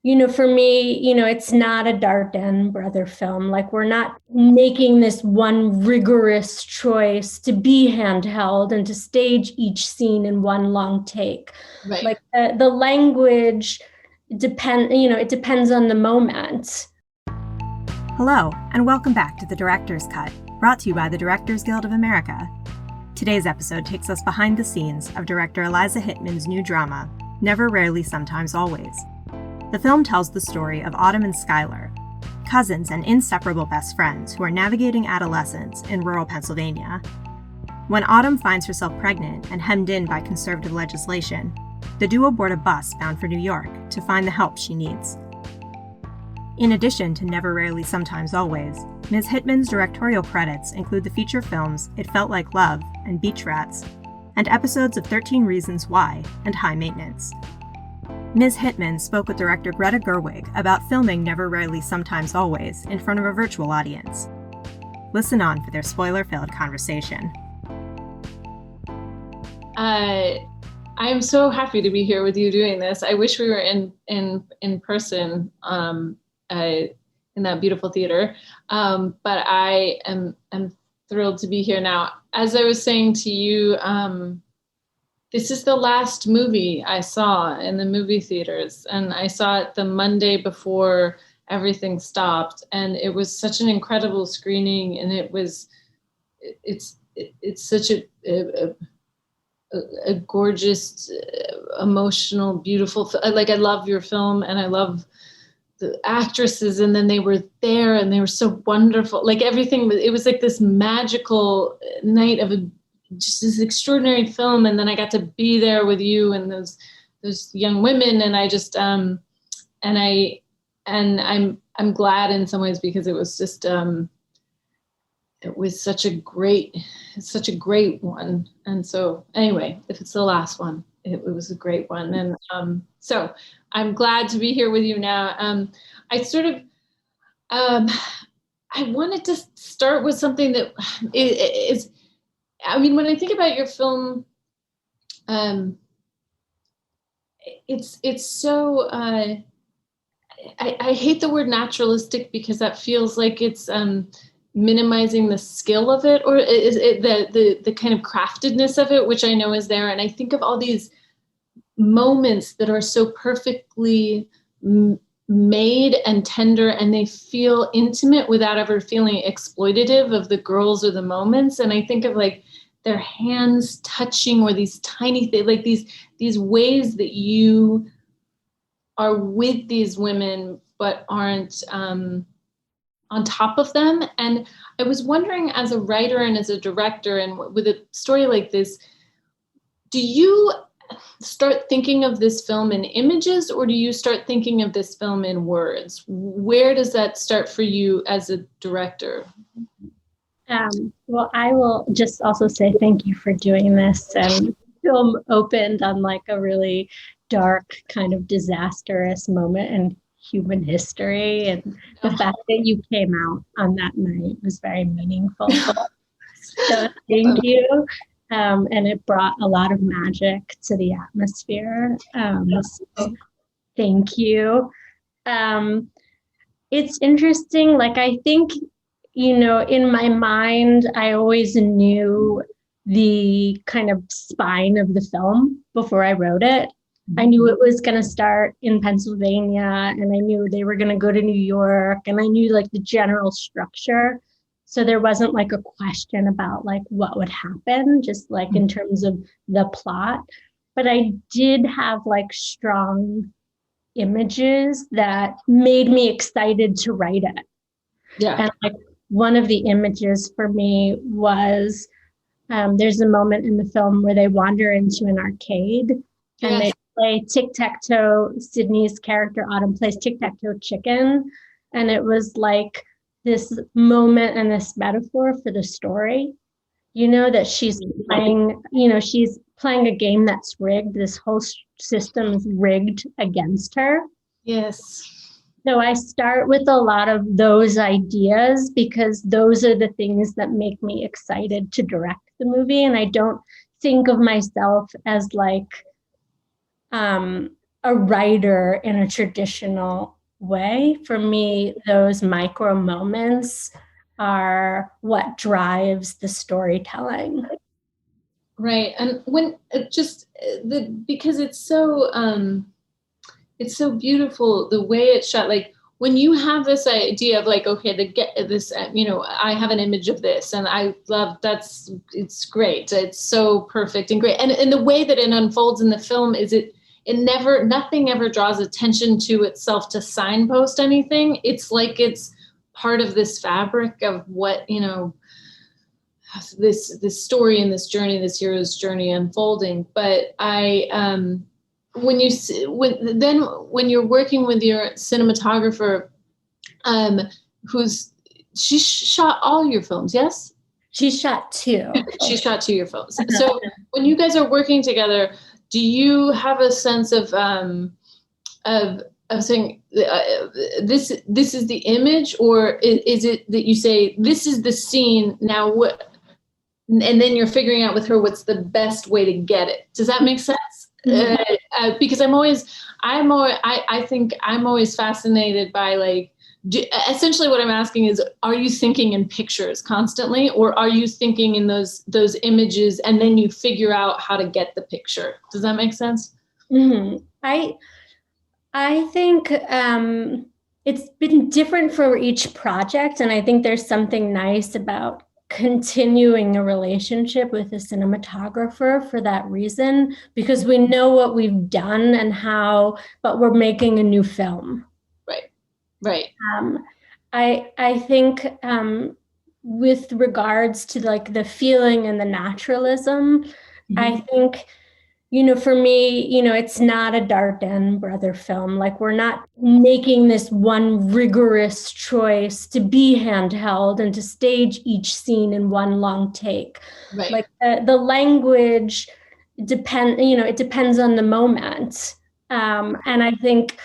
For me, it's not a Dardenne brother film. Like, we're not making this one rigorous choice to be handheld and to stage each scene in one long take. Right. Like, the language it depends on the moment. Hello, and welcome back to The Director's Cut, brought to you by the Directors Guild of America. Today's episode takes us behind the scenes of director Eliza Hittman's new drama, Never, Rarely, Sometimes, Always. The film tells the story of Autumn and Skylar, cousins and inseparable best friends who are navigating adolescence in rural Pennsylvania. When Autumn finds herself pregnant and hemmed in by conservative legislation, the duo board a bus bound for New York to find the help she needs. In addition to Never, Rarely, Sometimes, Always, Ms. Hittman's directorial credits include the feature films It Felt Like Love and Beach Rats, and episodes of 13 Reasons Why and High Maintenance. Ms. Hittman spoke with director Greta Gerwig about filming Never, Rarely, Sometimes, Always in front of a virtual audience. Listen on for their spoiler-filled conversation. I'm so happy to be here with you doing this. I wish we were in person in that beautiful theater, but I am thrilled to be here now. As I was saying to you, this is the last movie I saw in the movie theaters, and I saw it the Monday before everything stopped, and it was such an incredible screening, and it's such a gorgeous, emotional, beautiful. Like, I love your film, and I love the actresses, and then they were there, and they were so wonderful. Like, everything, it was like this magical night of just this extraordinary film, and then I got to be there with you and those young women, and I just I'm glad in some ways, because it was just it was such a great one. And so anyway, if it's the last one, it was a great one. And so I'm glad to be here with you now. I sort of I wanted to start with something that is, I mean, when I think about your film, it's so, I hate the word naturalistic, because that feels like it's minimizing the skill of it, or is it the kind of craftedness of it, which I know is there. And I think of all these moments that are so perfectly made and tender, and they feel intimate without ever feeling exploitative of the girls or the moments. And I think of, like, their hands touching, or these tiny things, like these ways that you are with these women but aren't on top of them. And I was wondering, as a writer and as a director, and with a story like this, do you start thinking of this film in images, or do you start thinking of this film in words? Where does that start for you as a director? Well, I will just also say thank you for doing this. And the film opened on, like, a really dark, kind of disastrous moment in human history, and the fact that you came out on that night was very meaningful. So thank you. And it brought a lot of magic to the atmosphere. So thank you. It's interesting. Like, I think, in my mind, I always knew the kind of spine of the film before I wrote it. I knew it was going to start in Pennsylvania, and I knew they were going to go to New York, and I knew, like, the general structure. So there wasn't, like, a question about, like, what would happen, just, like, in terms of the plot. But I did have, like, strong images that made me excited to write it. Yeah. And, like, one of the images for me was, there's a moment in the film where they wander into an arcade, and they play tic-tac-toe. Sydney's character, Autumn, plays tic-tac-toe chicken. And it was like this moment and this metaphor for the story, that she's playing a game that's rigged. This whole system's rigged against her. Yes. So I start with a lot of those ideas, because those are the things that make me excited to direct the movie. And I don't think of myself as, like, a writer in a traditional way. For me, those micro moments are what drives the storytelling. Right. And when because it's so beautiful the way it's shot. Like when you have this idea of like, okay, to get this, I have an image of this and I love it's great. It's so perfect and great. And the way that it unfolds in the film is nothing ever draws attention to itself to signpost anything. It's like it's part of this fabric of what, this story and this journey, this hero's journey unfolding. But when you're working with your cinematographer, she shot all your films, yes? She shot 2. She shot 2 of your films. So when you guys are working together, do you have a sense of saying this is the image, or is it that you say this is the scene now? What? And then you're figuring out with her what's the best way to get it. Does that make sense? Mm-hmm. Because I think I'm always fascinated by like, essentially what I'm asking is, are you thinking in pictures constantly, or are you thinking in those images and then you figure out how to get the picture? Does that make sense? Mm-hmm. I think it's been different for each project, and I think there's something nice about continuing a relationship with a cinematographer for that reason, because we know what we've done and how, but we're making a new film. Right. I think with regards to like the feeling and the naturalism, mm-hmm. I think, for me, it's not a Dardenne brother film. Like we're not making this one rigorous choice to be handheld and to stage each scene in one long take. Right. Like the language it depends on the moment. And I think,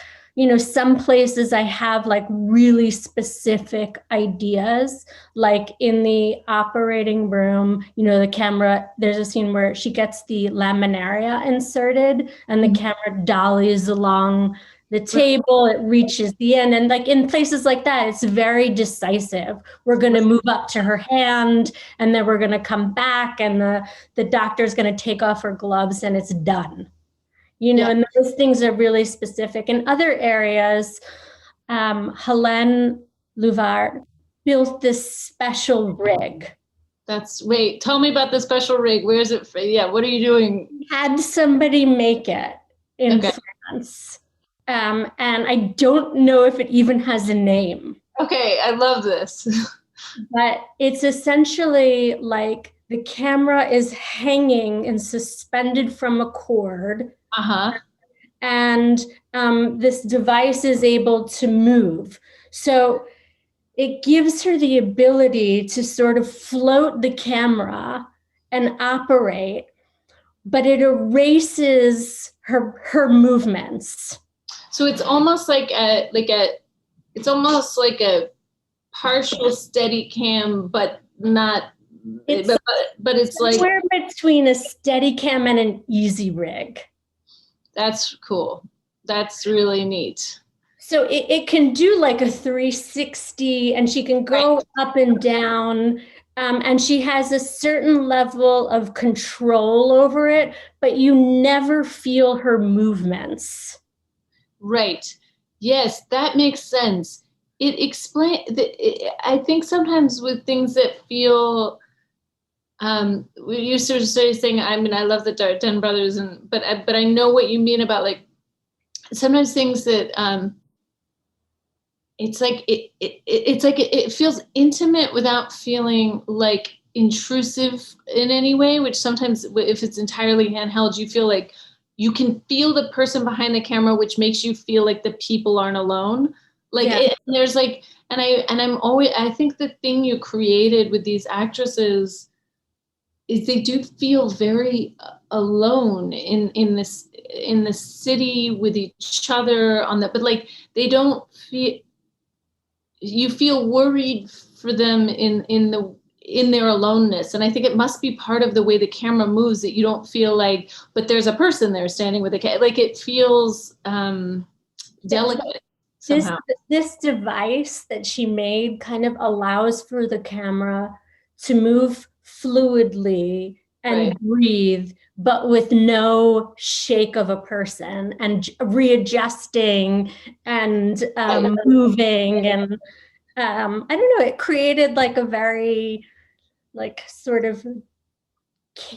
some places I have like really specific ideas, like in the operating room, the camera, there's a scene where she gets the laminaria inserted and the camera dollies along the table, it reaches the end. And like in places like that, it's very decisive. We're going to move up to her hand and then we're going to come back and the doctor's going to take off her gloves and it's done. And those things are really specific. In other areas, Helene Louvard built this special rig. Wait, tell me about the special rig. Where is it? What are you doing? Had somebody make it in France. And I don't know if it even has a name. Okay, I love this. But it's essentially like the camera is hanging and suspended from a cord. And this device is able to move. So it gives her the ability to sort of float the camera and operate, but it erases her movements. So it's almost like a partial steady cam, but not. But it's like somewhere between a steady cam and an easy rig. That's cool. That's really neat. So it can do like a 360 and she can go up and down and she has a certain level of control over it, but you never feel her movements. Right. Yes, that makes sense. It explains, I think sometimes with things that feel, you sort of started saying, I love the Dardenne brothers, but I know what you mean about like sometimes things that it's like it feels intimate without feeling like intrusive in any way. Which sometimes, if it's entirely handheld, you feel like you can feel the person behind the camera, which makes you feel like the people aren't alone. Like there's like, I think the thing you created with these actresses is they do feel very alone in the city with each other but like they don't feel, you feel worried for them in in their aloneness. And I think it must be part of the way the camera moves that you don't feel like, but there's a person there standing with a cat. Like it feels delicate somehow. This device that she made kind of allows for the camera to move fluidly and breathe, but with no shake of a person, and readjusting and moving. And I don't know, it created like a very like sort of,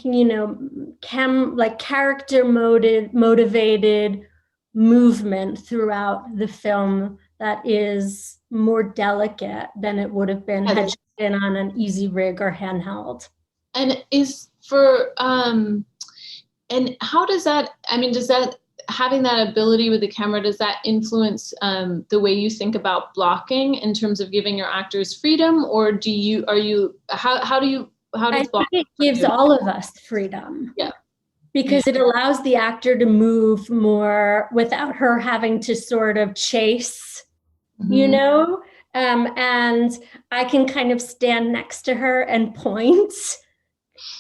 you know, like character motivated movement throughout the film that is more delicate than it would have been had she been on an easy rig or handheld. And is for and how does that, I mean, does that, having that ability with the camera, does that influence the way you think about blocking in terms of giving your actors freedom? Or how does blocking? It gives all of us freedom. Yeah. Because it allows the actor to move more without her having to sort of chase, you know? And I can kind of stand next to her and point,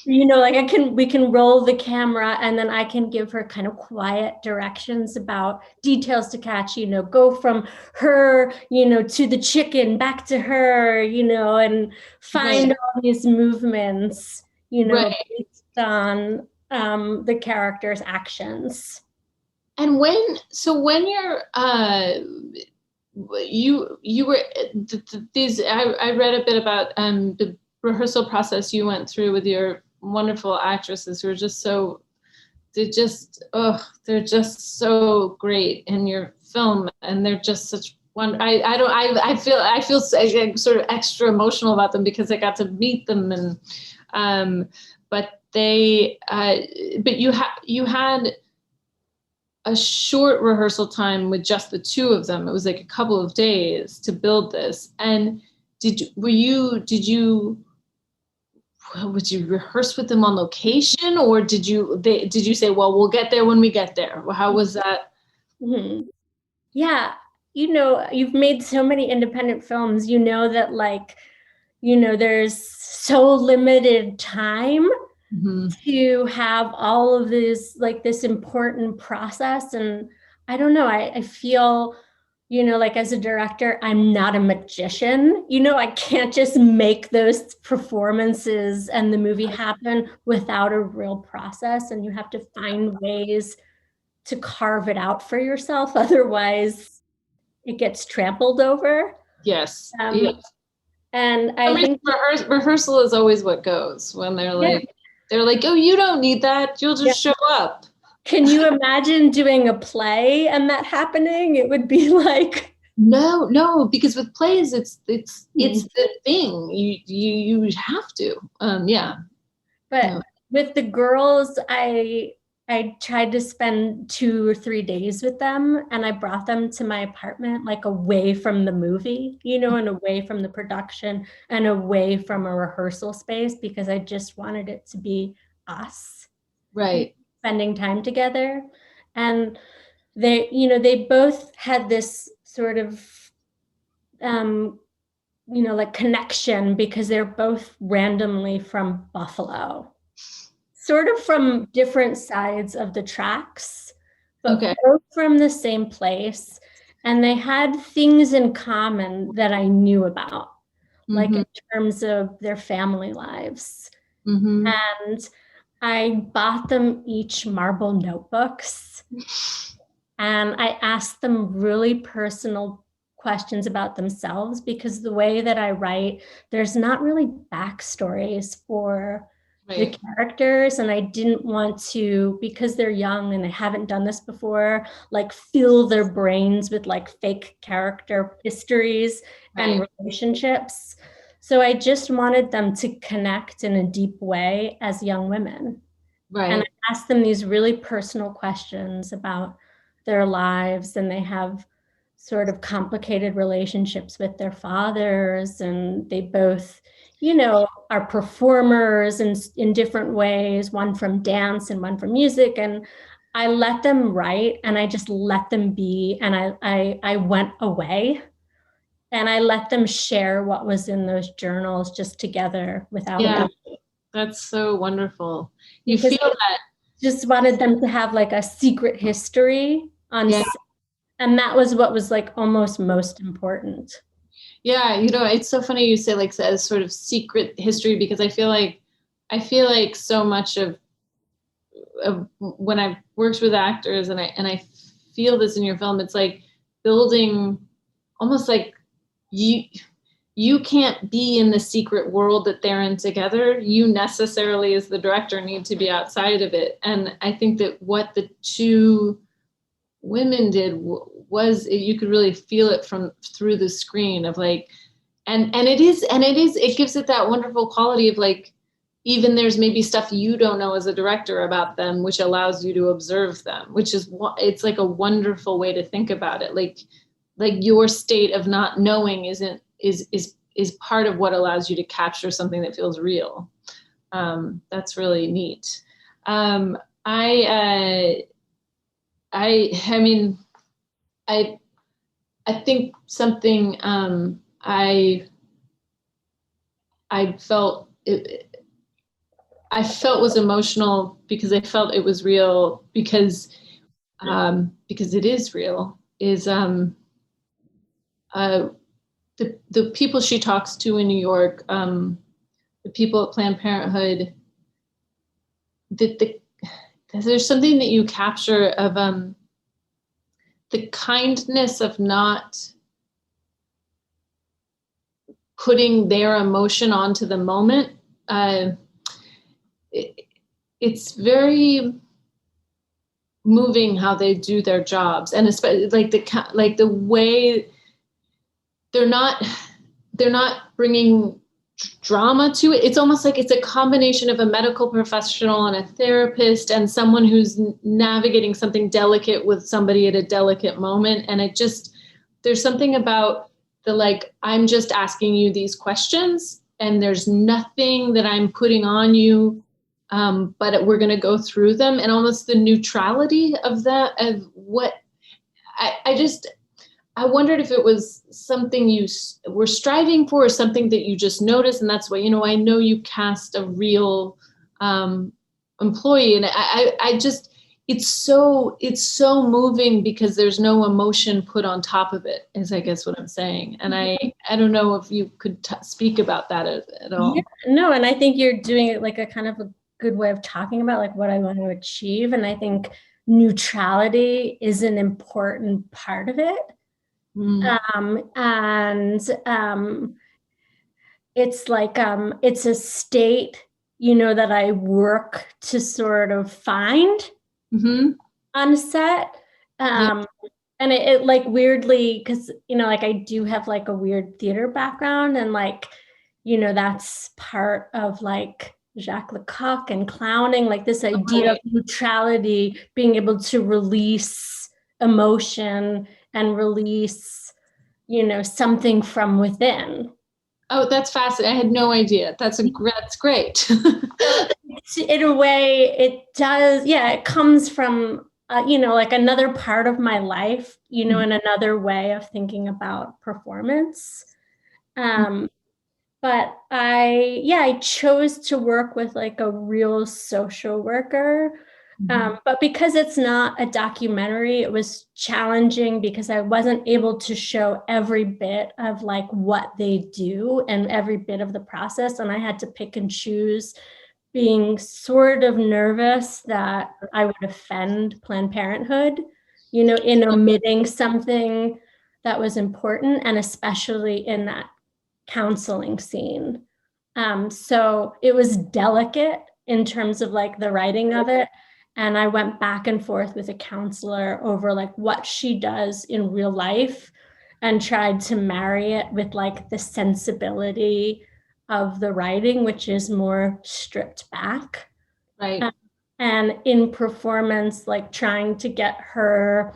you know, like we can roll the camera and then I can give her kind of quiet directions about details to catch, you know, go from her, you know, to the chicken, back to her, you know, and find all these movements, you know, based on the character's actions. And when you're you were these, I read a bit about the rehearsal process you went through with your wonderful actresses who are just so, they're just so great in your film, and they're just such one. I feel sort of extra emotional about them because I got to meet them, and but you had a short rehearsal time with just the two of them. It was like a couple of days to build this. And would you rehearse with them on location, or did you say, well, we'll get there when we get there? How was that? Mm-hmm. Yeah. You know, you've made so many independent films, you know, that like, you know, there's so limited time to have all of this, like this important process. And I don't know, I feel, you know, like as a director, I'm not a magician. You know, I can't just make those performances and the movie happen without a real process. And you have to find ways to carve it out for yourself. Otherwise, it gets trampled over. Yes. And I think rehearsal is always what goes when they're like, oh, you don't need that. You'll just show up. Can you imagine doing a play and that happening? It would be like, no, because with plays, it's the thing. You have to, But with the girls, I tried to spend 2 or 3 days with them, and I brought them to my apartment, like away from the movie, you know, and away from the production and away from a rehearsal space, because I just wanted it to be us. Right. Spending time together. And they both had this sort of, like connection, because they're both randomly from Buffalo. Sort of from different sides of the tracks, but both from the same place. And they had things in common that I knew about, like in terms of their family lives. And I bought them each marble notebooks, and I asked them really personal questions about themselves, because the way that I write, there's not really backstories for the characters, and I didn't want to, because they're young and they haven't done this before, like fill their brains with like fake character histories and relationships. So I just wanted them to connect in a deep way as young women. And I asked them these really personal questions about their lives, and they have sort of complicated relationships with their fathers, and they both, you know, are performers in different ways, one from dance and one from music. And I let them write, and I just let them be. And I went away and I let them share what was in those journals just together without me. That's so wonderful. You Because feel that. Just wanted them to have like a secret history on, and that was what was like almost most important. Yeah, it's so funny you say like as sort of secret history, because I feel like so much of when I've worked with actors, and I feel this in your film, it's like building almost like you can't be in the secret world that they're in together. You necessarily, as the director, need to be outside of it. And I think that what the two women did was you could really feel it through the screen of like, and it gives it that wonderful quality of like, even there's maybe stuff you don't know as a director about them, which allows you to observe them, which is, it's like a wonderful way to think about it. Like your state of not knowing is part of what allows you to capture something that feels real. That's really neat. I mean, I think something I felt was emotional because I felt it was real, because it is real, is the people she talks to in New York, the people at Planned Parenthood, there's something that you capture of the kindness of not putting their emotion onto the moment. It's very moving how they do their jobs, and especially like the way they're not bringing drama to it. It's almost like it's a combination of a medical professional and a therapist and someone who's navigating something delicate with somebody at a delicate moment. And there's something about the, like, I'm just asking you these questions and there's nothing that I'm putting on you, but we're going to go through them, and almost the neutrality of that, of what I wondered if it was something you were striving for, or something that you just noticed. And that's why, I know you cast a real employee, and it's so moving because there's no emotion put on top of it, is I guess what I'm saying. And I don't know if you could speak about that at all. Yeah, no, and I think you're doing it like a kind of a good way of talking about like what I want to achieve. And I think neutrality is an important part of it. It's like, it's a state, that I work to sort of find on set. And it like weirdly, because, like I do have like a weird theater background, and like, that's part of like Jacques Lecoq and clowning, like this idea of neutrality, being able to release emotion and release something from within. Oh, that's fascinating. I had no idea. That's great. In a way, it does. Yeah, it comes from, like another part of my life, and another way of thinking about performance. But I chose to work with like a real social worker. But because it's not a documentary, it was challenging because I wasn't able to show every bit of like what they do and every bit of the process. And I had to pick and choose, being sort of nervous that I would offend Planned Parenthood, in omitting something that was important, and especially in that counseling scene. So it was delicate in terms of like the writing of it. And I went back and forth with a counselor over like what she does in real life, and tried to marry it with like the sensibility of the writing, which is more stripped back. Right. And in performance, like trying to get her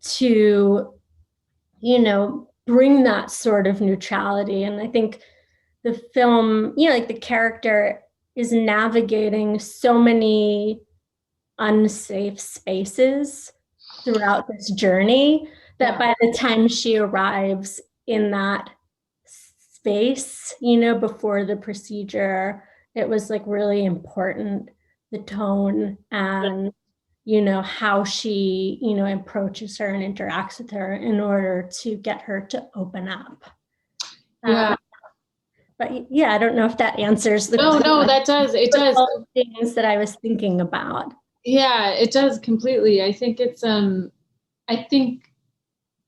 to, bring that sort of neutrality. And I think the film, like the character is navigating so many unsafe spaces throughout this journey that by the time she arrives in that space, before the procedure, it was like really important, the tone and, how she, approaches her and interacts with her in order to get her to open up. Yeah. But yeah, I don't know if that answers the question. No, that does. It does. All the things that I was thinking about. Yeah, it does completely. I think it's I think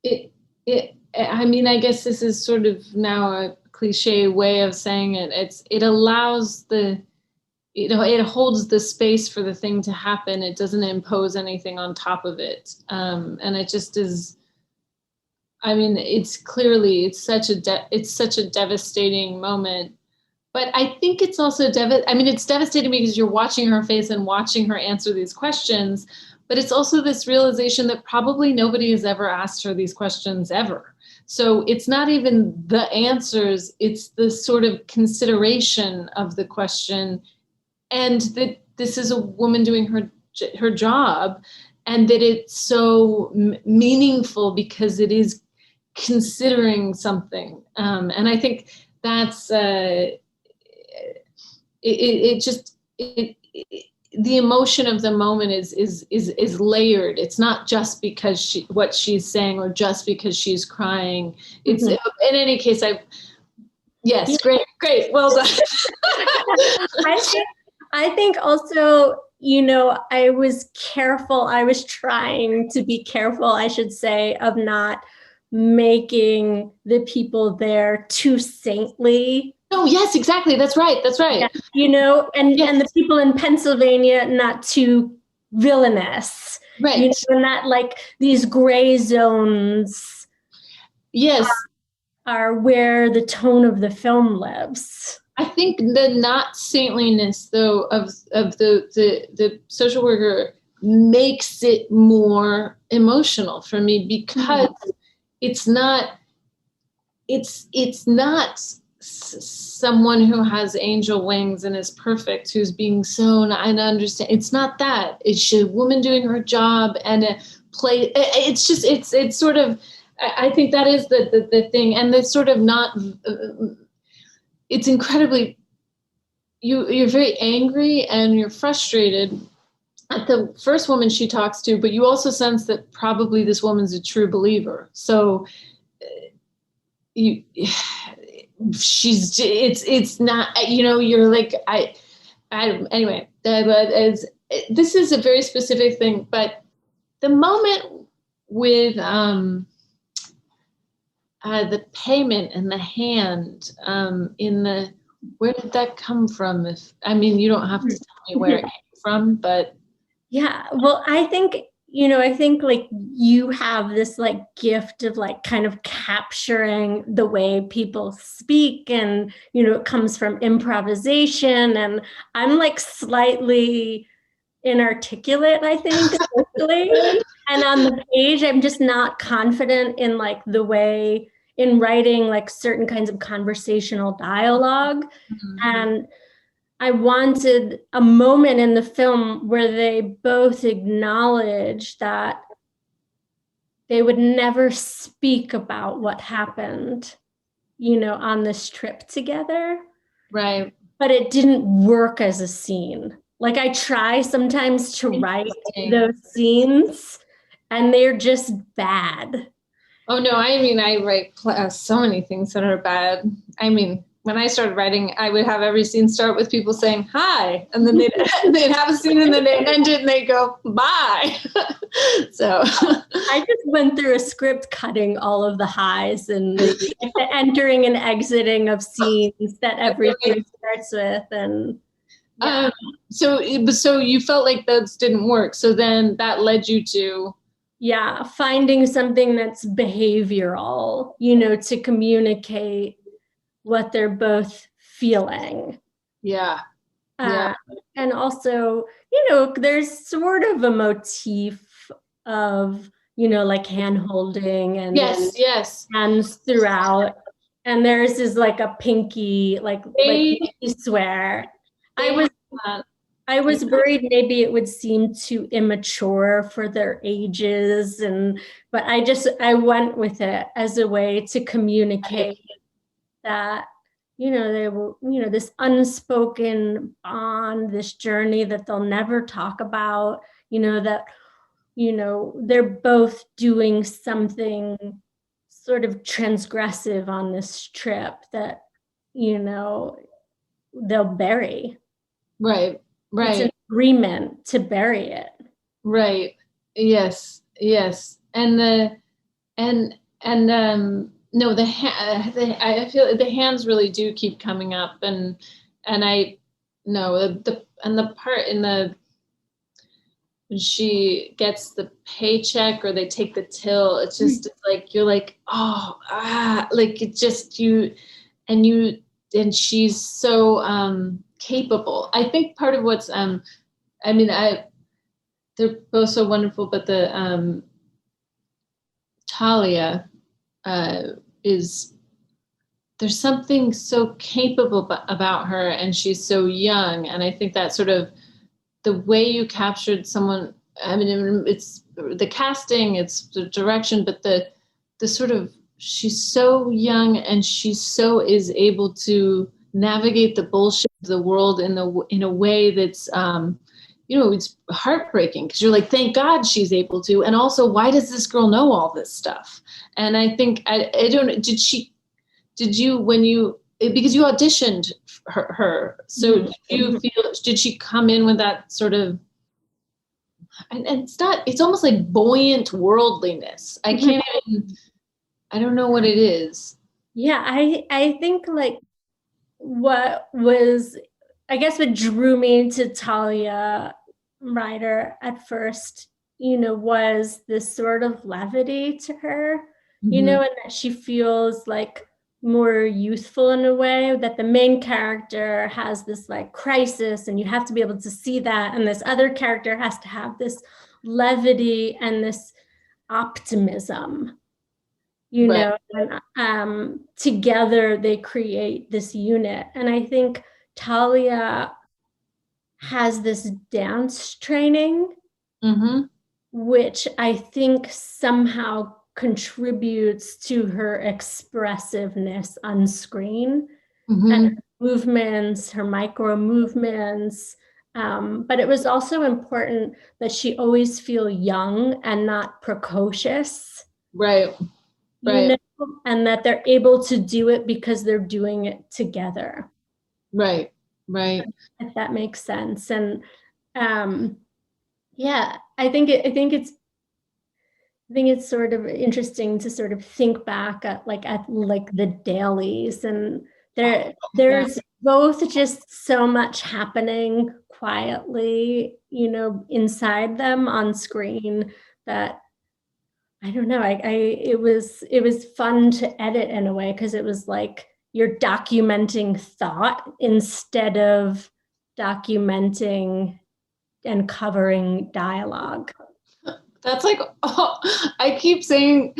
I mean, I guess this is sort of now a cliche way of saying it. It allows it holds the space for the thing to happen. It doesn't impose anything on top of it. And it just is, I mean, it's such a devastating moment. But I think it's also it's devastating because you're watching her face and watching her answer these questions. But it's also this realization that probably nobody has ever asked her these questions ever. So it's not even the answers, it's the sort of consideration of the question, and that this is a woman doing her job, and that it's so meaningful because it is considering something. And I think that's the emotion of the moment is layered. It's not just because what she's saying or just because she's crying. It's in any case, yes, great, well done. I think also, I was trying to be careful, I should say, of not making the people there too saintly. Oh, yes, exactly. That's right. Yeah. And the people in Pennsylvania not too villainous. Right. And not like these gray zones. Yes. Are where the tone of the film lives. I think the not saintliness, though, of the social worker makes it more emotional for me, because it's not someone who has angel wings and is perfect, who's being so, I understand. It's not that. It's a woman doing her job and a play. It's just, it's sort of, I think that is the thing. And it's sort of not, it's incredibly, you're very angry and you're frustrated at the first woman she talks to, but you also sense that probably this woman's a true believer. So it's not, you're like, anyway, this is a very specific thing, but the moment with the payment and the hand where did that come from? You don't have to tell me where it came from, but. Yeah, well, I think like you have this like gift of like kind of capturing the way people speak, and, it comes from improvisation, and I'm like slightly inarticulate, I think, socially. And on the page, I'm just not confident in like the way in writing like certain kinds of conversational dialogue. And I wanted a moment in the film where they both acknowledge that they would never speak about what happened, on this trip together. Right. But it didn't work as a scene. Like I try sometimes to write those scenes and they're just bad. Oh no, I write so many things that are bad. When I started writing, I would have every scene start with people saying hi, and then they'd have a scene and then they'd end it and they'd go bye. So I just went through a script cutting all of the highs and the entering and exiting of scenes that everything starts with. And yeah. So you felt like those didn't work. So then that led you to finding something that's behavioral, to communicate what they're both feeling. Yeah. And also, there's sort of a motif of, like hand holding and yes, hands throughout. And theirs is like a pinky, like pinky swear. I was worried maybe it would seem too immature for their ages, but I went with it as a way to communicate that, they were, this unspoken bond, this journey that they'll never talk about, that, they're both doing something sort of transgressive on this trip that, they'll bury. Right. It's an agreement to bury it. Right. Yes. And no, I feel the hands really do keep coming up, and I know the part when she gets the paycheck or they take the till, it's just like, you're like, like it just, and she's so capable. I think part of what's they're both so wonderful, but the Talia there's something so capable about her, and she's so young, and I think that sort of the way you captured someone, it's the casting, it's the direction, but the sort of, she's so young and she so is able to navigate the bullshit of the world in a way that's it's heartbreaking, because you're like, thank God she's able to, and also, why does this girl know all this stuff? And I think I don't know, did you when you, because you auditioned her, so did you feel, did she come in with that sort of, and it's almost like buoyant worldliness? I can't even, I don't know what it is. Yeah, I think like what drew me to Talia Ryder at first, was this sort of levity to her, and that she feels like more youthful in a way, that the main character has this like crisis, and you have to be able to see that, and this other character has to have this levity and this optimism, and together they create this unit. And I think Talia has this dance training, which I think somehow contributes to her expressiveness on screen, and her movements, her micro movements. But it was also important that she always feel young and not precocious. Right. And that they're able to do it because they're doing it together. Right. If that makes sense. And I think it's sort of interesting to sort of think back at the dailies, and there's both just so much happening quietly, inside them on screen, that I don't know. It was fun to edit in a way, because it was like you're documenting thought instead of documenting and covering dialogue. That's like, I keep saying,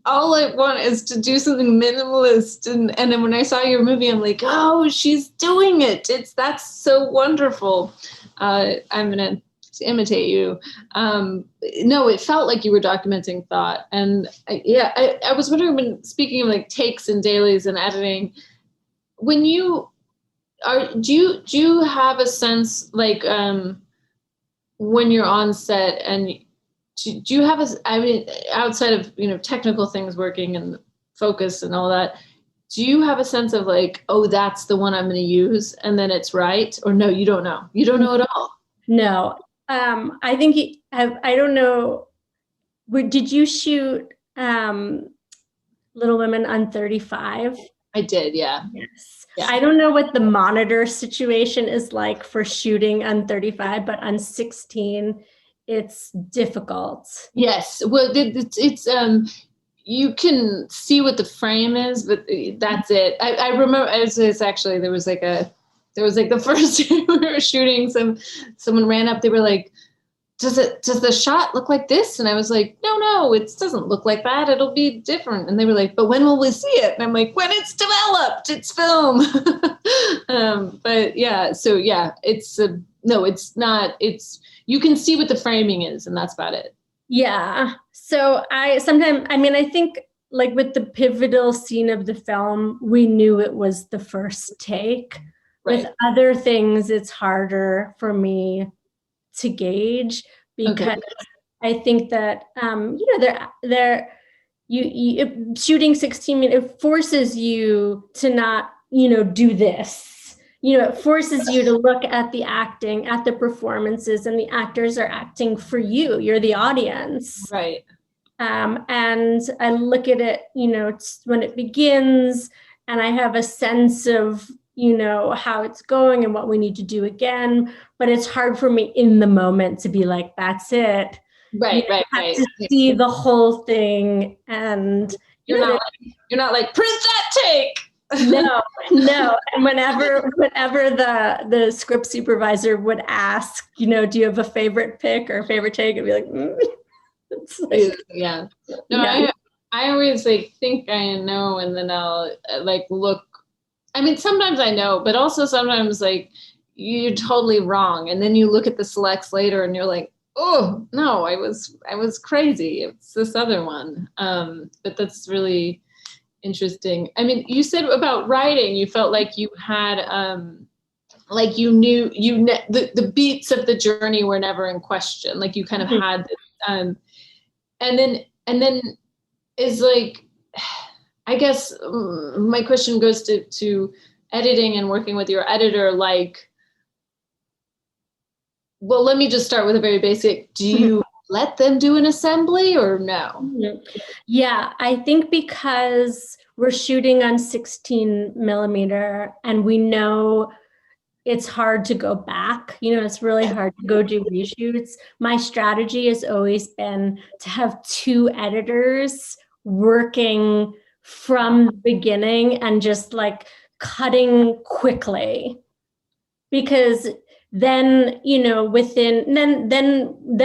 all I want is to do something minimalist, and then when I saw your movie, I'm like, oh, she's doing it. That's so wonderful. I'm gonna imitate you. No, it felt like you were documenting thought, and I was wondering, when speaking of like takes and dailies and editing, when you are, do you have a sense, like when you're on set, and do you have outside of technical things working and focus and all that, do you have a sense of like, oh, that's the one I'm going to use, and then it's right? Or no, you don't know at all? No. I think I don't know. Did you shoot Little Women on 35? I did, yeah. Yes. Yeah. I don't know what the monitor situation is like for shooting on 35, but on 16, it's difficult. Yes. Well, it's you can see what the frame is, but that's it. I remember it's actually, there was like the first day we were shooting, someone ran up, they were like, does the shot look like this? And I was like, no, it doesn't look like that. It'll be different. And they were like, but when will we see it? And I'm like, when it's developed, it's film. But yeah, so yeah, no, it's not, you can see what the framing is, and that's about it. Yeah. So I think like with the pivotal scene of the film, we knew it was the first take. Right. With other things, it's harder for me to gauge because I think that, shooting 16 minutes, it forces you to not, do this. It forces you to look at the acting, at the performances, and the actors are acting for you. You're the audience. Right. And I look at it, when it begins, and I have a sense of, how it's going and what we need to do again. But it's hard for me in the moment to be like, that's it. Right. To see the whole thing. And you're not like, print that take. No. And whenever the script supervisor would ask, do you have a favorite pick or a favorite take? I'd be like, It's like, yeah. No, yeah. I always like think I know, and then I'll like look. I mean, sometimes I know, but also sometimes like you're totally wrong, and then you look at the selects later, and you're like, oh no, I was crazy. It's this other one. But that's really interesting. I mean, you said about writing, you felt like you had like you knew the beats of the journey were never in question. Like you kind of had this, and then is like, I guess my question goes to editing and working with your editor. Like, well, let me just start with a very basic. Do you let them do an assembly or no? Yeah, I think because we're shooting on 16 millimeter and we know it's hard to go back. It's really hard to go do reshoots. My strategy has always been to have two editors working from the beginning and just like cutting quickly, because then then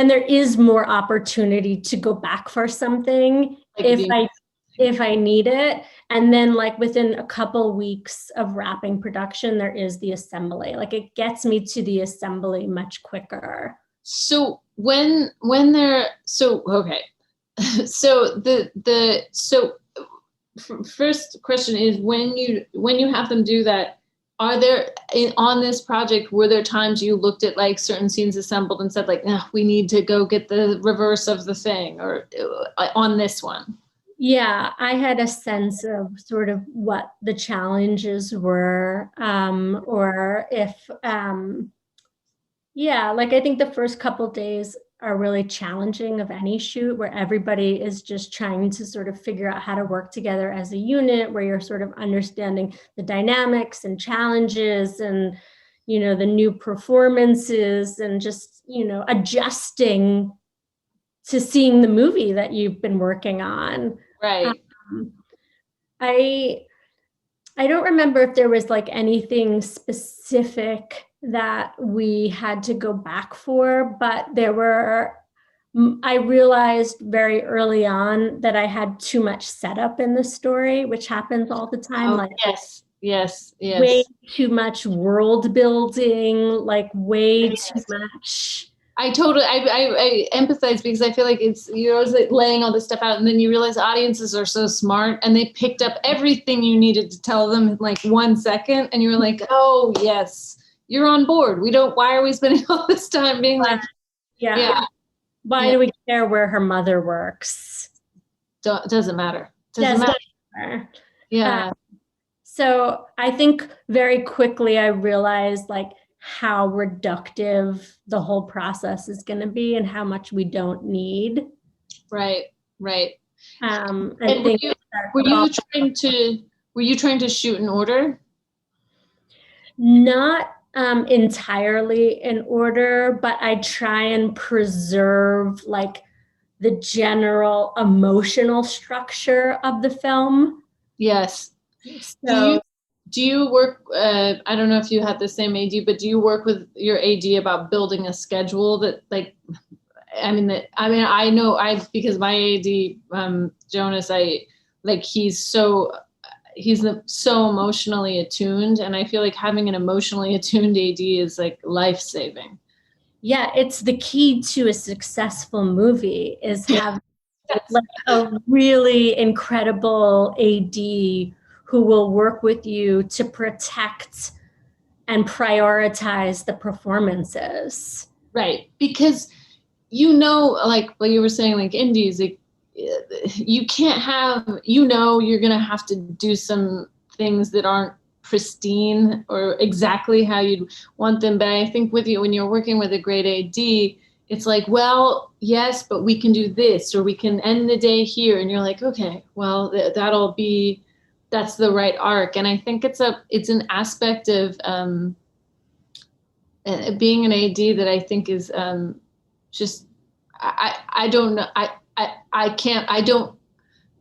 there is more opportunity to go back for something if I need it. And then like within a couple weeks of wrapping production, there is the assembly. Like it gets me to the assembly much quicker. So when they're okay. So first question is, when you have them do that, are there on this project, were there times you looked at like certain scenes assembled and said like, no, we need to go get the reverse of the thing, or on this one? Yeah, I had a sense of sort of what the challenges were, or if, like I think the first couple days are really challenging of any shoot, where everybody is just trying to sort of figure out how to work together as a unit, where you're sort of understanding the dynamics and challenges and, the new performances and just, adjusting to seeing the movie that you've been working on. Right. I don't remember if there was like anything specific that we had to go back for, but I realized very early on that I had too much setup in the story, which happens all the time. Oh, like yes. Way too much world building, like way too much. I empathize, because I feel like you're always like laying all this stuff out, and then you realize audiences are so smart and they picked up everything you needed to tell them in like 1 second, and you were like, oh yes, you're on board. Why are we spending all this time being like, why do we care where her mother works? Doesn't matter. Doesn't matter. Yeah. So I think very quickly I realized like how reductive the whole process is going to be and how much we don't need. Right. And were you trying to shoot in order? Not entirely in order, but I try and preserve like the general emotional structure of the film. Yes. So do you work, I don't know if you had the same AD, but do you work with your AD about building a schedule that like, I know because my AD, Jonas, he's so emotionally attuned, and I feel like having an emotionally attuned AD is like life-saving. Yeah, it's the key to a successful movie is having like a really incredible AD who will work with you to protect and prioritize the performances. Right, because like what you were saying, like indies, like you can't have, you're gonna have to do some things that aren't pristine or exactly how you'd want them. But I think with you, when you're working with a great AD, it's like, well, yes, but we can do this, or we can end the day here. And you're like, okay, well, that's the right arc. And I think it's an aspect of being an AD that I think is just, I don't know.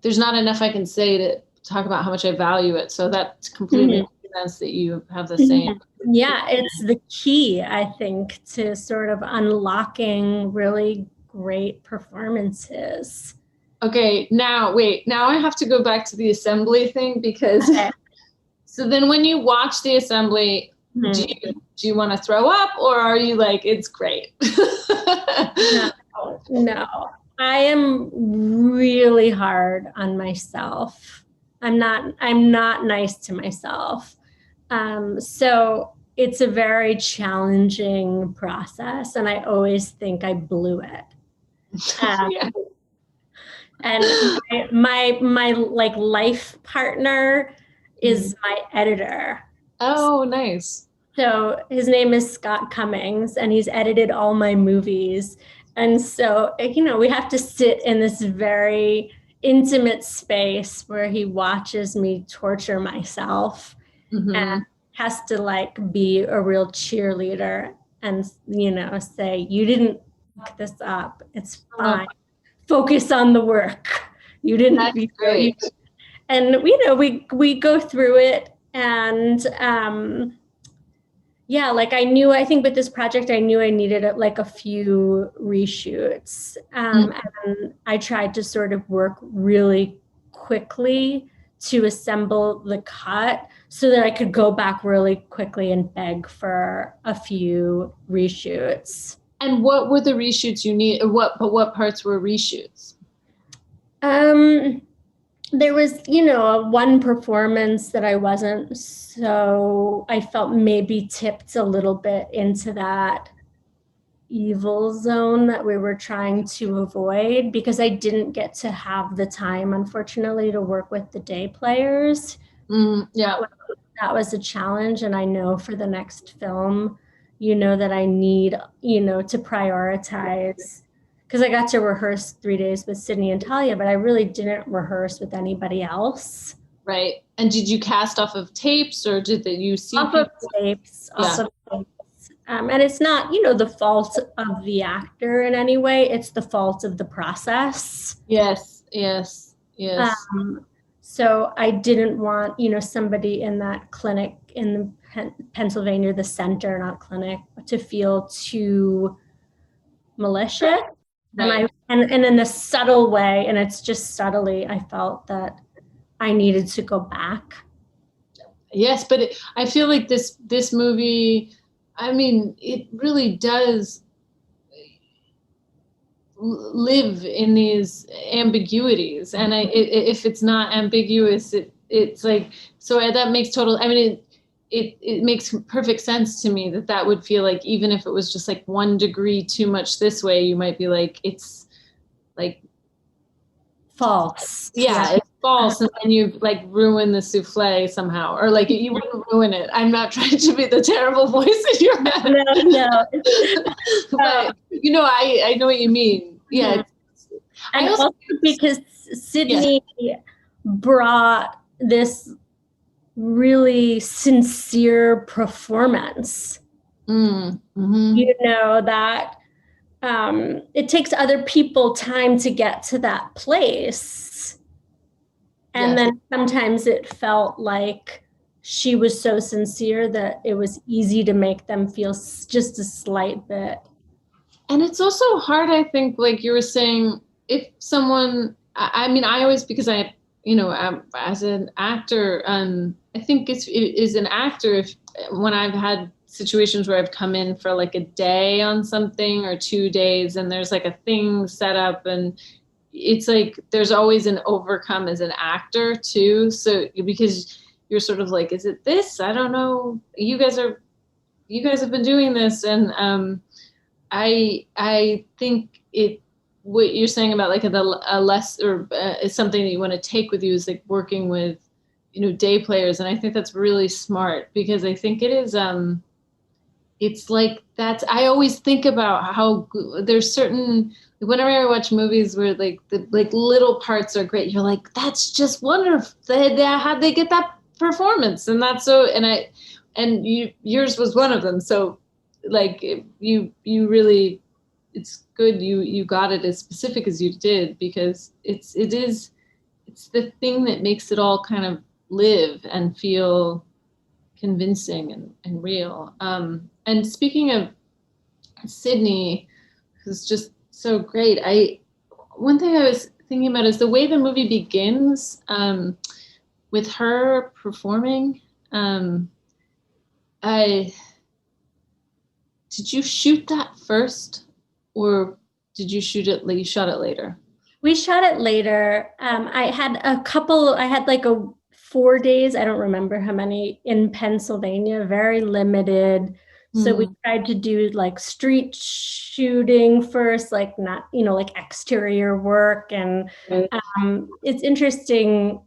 There's not enough I can say to talk about how much I value it. So that completely makes sense that you have the same. Yeah, it's the key, I think, to sort of unlocking really great performances. Okay, now I have to go back to the assembly thing because so then when you watch the assembly, do you want to throw up, or are you like, it's great? No, I am really hard on myself. I'm not nice to myself. So it's a very challenging process, and I always think I blew it. Yeah. And my like life partner is my editor. Oh, nice. So his name is Scott Cummings, and he's edited all my movies. And so, we have to sit in this very intimate space where he watches me torture myself and has to like be a real cheerleader and, say, you didn't fuck this up. It's fine. Focus on the work. You didn't. That's great. And, we go through it, and, yeah, like I think with this project, I knew I needed like a few reshoots. And I tried to sort of work really quickly to assemble the cut so that I could go back really quickly and beg for a few reshoots. And what were the reshoots you need? What parts were reshoots? There was, one performance that I felt maybe tipped a little bit into that evil zone that we were trying to avoid, because I didn't get to have the time, unfortunately, to work with the day players. Yeah. That was a challenge. And I know for the next film, that I need, to prioritize, because I got to rehearse 3 days with Sydney and Talia, but I really didn't rehearse with anybody else. Right. And did you cast off of tapes, or did you see off of tapes? And it's not, the fault of the actor in any way. It's the fault of the process. Yes. So I didn't want, somebody in that clinic in Pennsylvania, the center, not clinic, to feel too malicious. Right. And in a subtle way, and it's just subtly, I felt that I needed to go back. Yes, but I feel like this movie, it really does live in these ambiguities, and if it's not ambiguous, it's like, so that makes total. It makes perfect sense to me that would feel like, even if it was just like 1 degree too much this way, you might be like, it's like false. Yeah, it's false, and then you've like ruined the souffle somehow, or like you wouldn't ruin it. I'm not trying to be the terrible voice in your head. No. But I know what you mean. Yeah. And also because Sydney brought this really sincere performance. That it takes other people time to get to that place. And then sometimes it felt like she was so sincere that it was easy to make them feel just a slight bit And it's also hard, I think, like you were saying, if someone, I mean, I always, because I, as an actor, I think it is an actor, if when I've had situations where I've come in for like a day on something or 2 days and there's like a thing set up, and it's like there's always an overcome as an actor too. So because you're sort of like, is it this? I don't know. You guys have been doing this, and I think what you're saying about like a less or is something that you want to take with you is like working with, day players. And I think that's really smart, because I think it is, it's like I always think about how there's certain, whenever I watch movies where like the like little parts are great, you're like, that's just wonderful. How'd they get that performance? And that's so, and yours was one of them. So like you really, it's good you got it as specific as you did, because it's the thing that makes it all kind of live and feel convincing and real. And speaking of Sydney, who's just so great, one thing I was thinking about is the way the movie begins, with her performing. Did you shoot that first, or did you shoot it? You shot it later? We shot it later. I had like 4 days, I don't remember how many, in Pennsylvania, very limited. So we tried to do like street shooting first, like not, like exterior work. And it's interesting,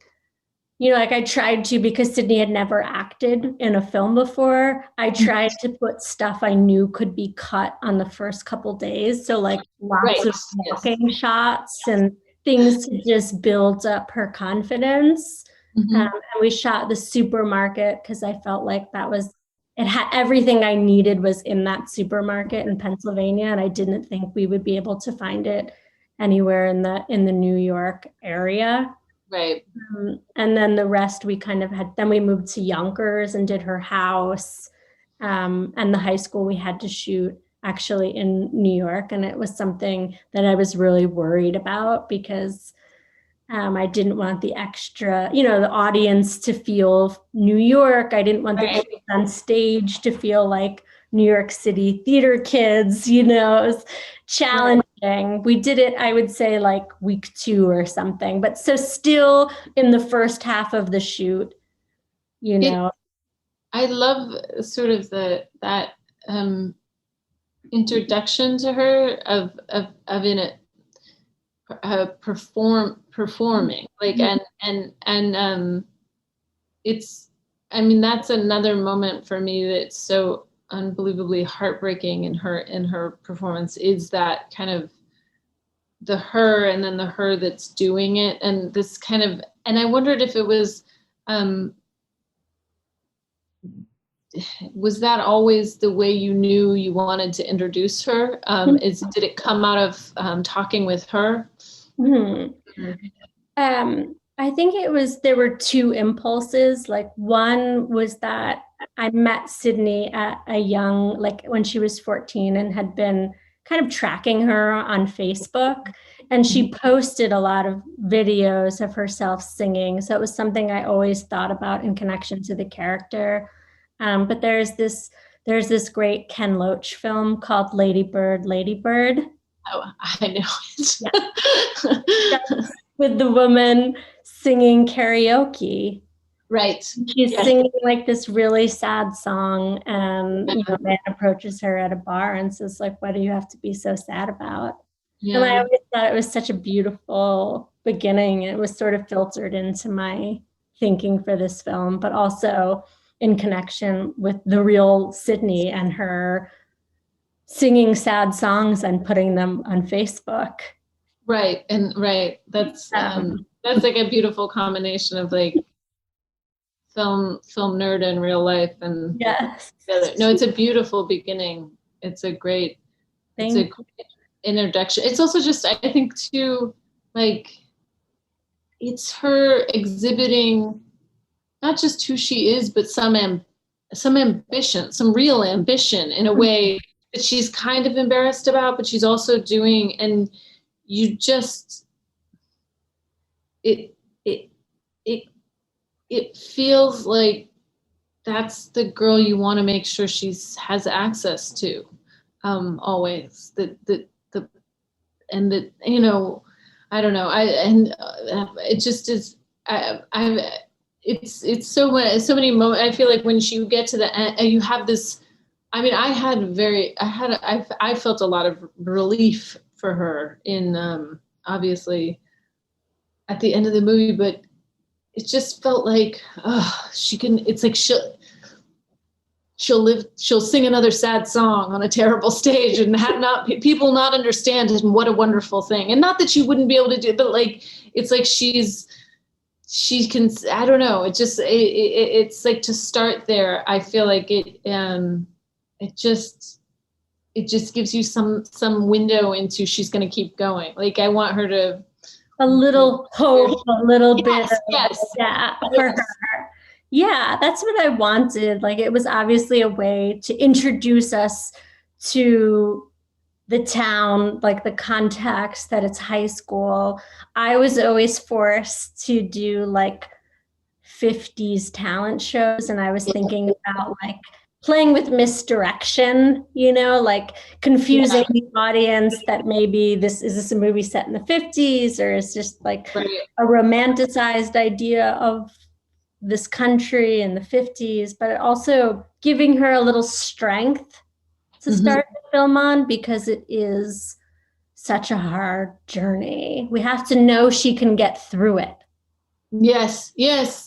like I tried to, because Sydney had never acted in a film before, I tried to put stuff I knew could be cut on the first couple days. So like lots of walking shots and things to just build up her confidence. And we shot the supermarket because I felt like it had everything I needed was in that supermarket in Pennsylvania. And I didn't think we would be able to find it anywhere in the New York area. Right. And then the rest we kind of then we moved to Yonkers and did her house. And the high school we had to shoot actually in New York. And it was something that I was really worried about, because I didn't want the extra, the audience to feel New York. I didn't want the kids on stage to feel like New York City theater kids, it was challenging. Right. We did it, I would say, like week 2 or something. But so still in the first half of the shoot, I love sort of that introduction to her of in it. Performing like and it's, I mean, that's another moment for me that's so unbelievably heartbreaking in her performance, is that kind of the her and then the her that's doing it, and this kind of, and I wondered if it was that always the way you knew you wanted to introduce her? Did it come out of talking with her? I think there were 2 impulses. Like one was that I met Sydney at when she was 14, and had been kind of tracking her on Facebook. And she posted a lot of videos of herself singing. So it was something I always thought about in connection to the character. But there's this great Ken Loach film called Lady Bird, Lady Bird. Oh, I know it. Yeah. With the woman singing karaoke. Right. She's singing like this really sad song, and a man approaches her at a bar and says, like, what do you have to be so sad about? Yeah. And I always thought it was such a beautiful beginning. It was sort of filtered into my thinking for this film, but also in connection with the real Sydney and her singing sad songs and putting them on Facebook. Right. And that's like a beautiful combination of like film nerd and real life. And yes, no, it's a beautiful beginning. It's a great introduction. It's also just, I think too, like, it's her exhibiting not just who she is, but some ambition, some real ambition in a way that she's kind of embarrassed about, but she's also doing, and you just, it feels like that's the girl you want to make sure has access to, always. I don't know. It just is. It's so many moments. I feel like when you get to the end, you have this. I mean, I felt a lot of relief for her in obviously at the end of the movie, but it just felt like she can. It's like she'll sing another sad song on a terrible stage and have people not understand it, and what a wonderful thing. And not that she wouldn't be able to do it, but like, it's like she can, I don't know. It's like, to start there, I feel like it just gives you some window into, she's going to keep going. Like, I want her to, a little hope, a little bit of, yes. For her. Yeah, that's what I wanted. Like, it was obviously a way to introduce us to the town, like the context that it's high school. I was always forced to do like 50s talent shows, and I was thinking about like playing with misdirection, like confusing the audience that maybe is this a movie set in the 50s, or is just like a romanticized idea of this country in the 50s, but also giving her a little strength to start the film on, because it is such a hard journey. We have to know she can get through it. Yes,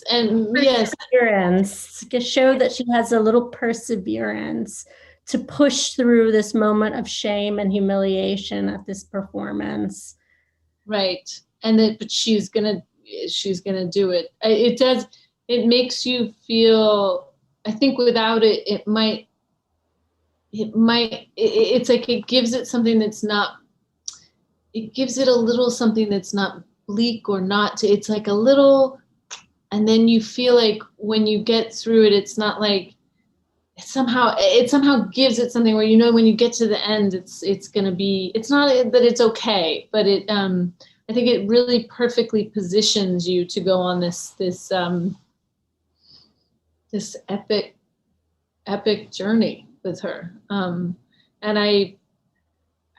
and perseverance, to show that she has a little perseverance to push through this moment of shame and humiliation at this performance. Right, but she's gonna do it. It makes you feel, I think without it, it's like it gives it something that's not, it gives it a little something that's not bleak or not, it's like a little, and then you feel like when you get through it, it's not like, it somehow gives it something where, when you get to the end, it's gonna be, it's not that it's okay, but I think it really perfectly positions you to go on this epic journey with her. And I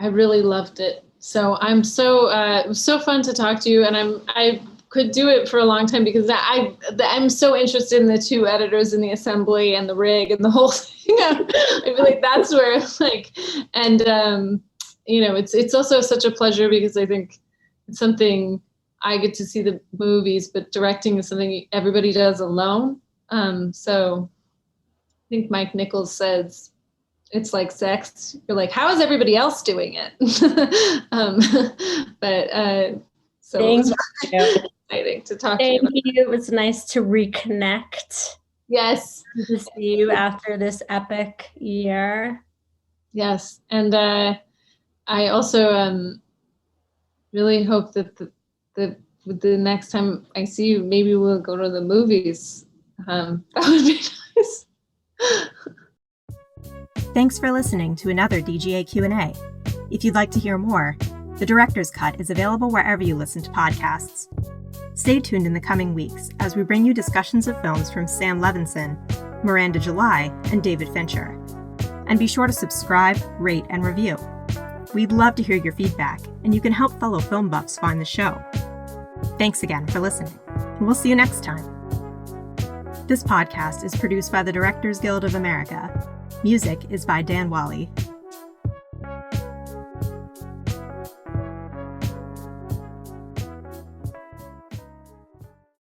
really loved it. So I'm it was so fun to talk to you, and I could do it for a long time, because I'm so interested in the two editors in the assembly and the rig and the whole thing. I feel like that's where it's also such a pleasure, because I think it's something I get to see the movies, but directing is something everybody does alone. So I think Mike Nichols says, it's like sex. You're like, how is everybody else doing it? So it was exciting to talk to you. Thank you. It was nice to reconnect. Yes. To see you after this epic year. Yes. And I also really hope that the next time I see you, maybe we'll go to the movies. That would be nice. Thanks for listening to another DGA Q&A. If you'd like to hear more, The Director's Cut is available wherever you listen to podcasts. Stay tuned in the coming weeks as we bring you discussions of films from Sam Levinson, Miranda July, and David Fincher. And be sure to subscribe, rate, and review. We'd love to hear your feedback, and you can help fellow film buffs find the show. Thanks again for listening, and we'll see you next time. This podcast is produced by the Directors Guild of America. Music is by Dan Wally.